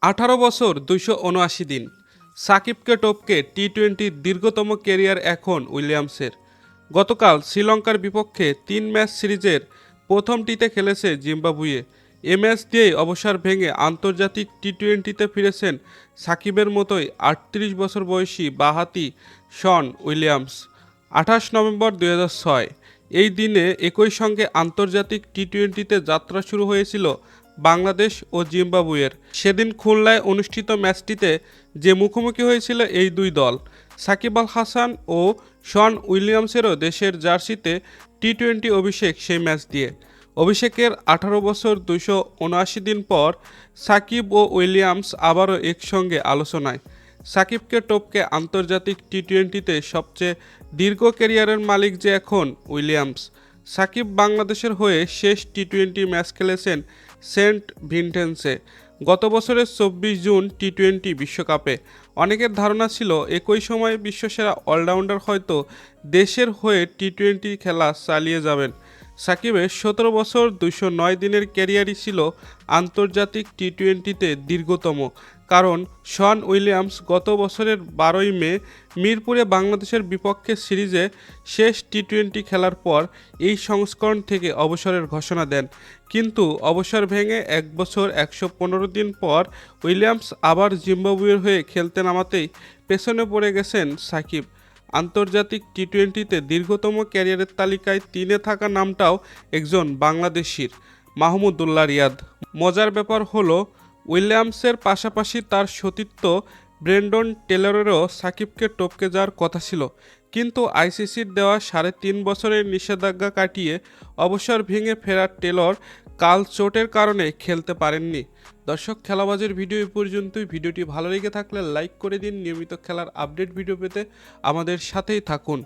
18 বছর 279 দিন। সাকিবকে টপকে টি-20 দীর্ঘতম ক্যারিয়ার এখন উইলিয়ামসের। গতকাল শ্রীলঙ্কার বিপক্ষে 3 ম্যাচ সিরিজের প্রথমটিতে খেলেছে জিম্বাবুয়ে। এ ম্যাচ দিয়েই অবসর ভেঙে আন্তর্জাতিক টি-20তে ফিরেছেন সাকিবের মতোই 38 বছর বয়সী বাঁহাতি শন উইলিয়ামস। 28 নভেম্বর 2006 এই দিনে একই সঙ্গে আন্তর্জাতিক টি-20তে যাত্রা শুরু হয়েছিল বাংলাদেশ ও জিম্বাবুয়ের। সেদিন খুলনায় অনুষ্ঠিত ম্যাচটিতে যে মুখোমুখি হয়েছিল এই দুই দল, সাকিব আল হাসান ও শন উইলিয়ামসেরও দেশের জার্সিতে টি-20 অভিষেক সেই ম্যাচ দিয়ে। অভিষেকের 18 বছর 279 দিন পর সাকিব ও উইলিয়ামস আবারও একসঙ্গে আলোচনায়। সাকিবকে টপকে আন্তর্জাতিক টি-20তে সবচেয়ে দীর্ঘ ক্যারিয়ারের মালিক যে এখন উইলিয়ামস। সাকিব বাংলাদেশের হয়ে শেষ টি-20 ম্যাচ খেলেছেন সেন্ট ভিনসেন্টে গত বছরের 24 জুন টি-20 বিশ্বকাপে। অনেকের ধারণা ছিল একই সময়ে বিশ্বসেরা অলরাউন্ডার হয়তো দেশের হয়ে টি-20 খেলা চালিয়ে যাবেন। সাকিবের 17 বছর 209 দিনের ক্যারিয়ারই ছিল আন্তর্জাতিক টি-20তে দীর্ঘতম, কারণ শন উইলিয়ামস গত বছরের 12ই মে মিরপুরে বাংলাদেশের বিপক্ষে সিরিজে শেষ টি-20 খেলার পর এই সংস্করণ থেকে অবসরের ঘোষণা দেন। কিন্তু অবসর ভেঙে 1 বছর 115 দিন পর উইলিয়ামস আবার জিম্বাবুয়ের হয়ে খেলতে নামাতেই পেছনে পড়ে গেছেন সাকিব। আন্তর্জাতিক টি-20তে দীর্ঘতম ক্যারিয়ারের তালিকায় 3-এ থাকা নামটাও একজন বাংলাদেশির, মাহমুদুল্লাহ রিয়াদ। মজার ব্যাপার হলো, উইলিয়ামসের পাশাপাশি তার সতীর্থ ব্রেন্ডন টেলরেরও সাকিবকে টপকে যাওয়ার কথা ছিল, কিন্তু আইসিসির দেওয়া 3.5 বছরের নিষেধাজ্ঞা কাটিয়ে অবসর ভেঙে ফেরা টেলর কাল চোটের কারণে খেলতে পারেননি। দর্শক, খেলাবাজের ভিডিও এই পর্যন্তই। ভিডিওটি ভালো লেগে থাকলে লাইক করে দিন। নিয়মিত খেলার আপডেট ভিডিও পেতে আমাদের সাথেই থাকুন।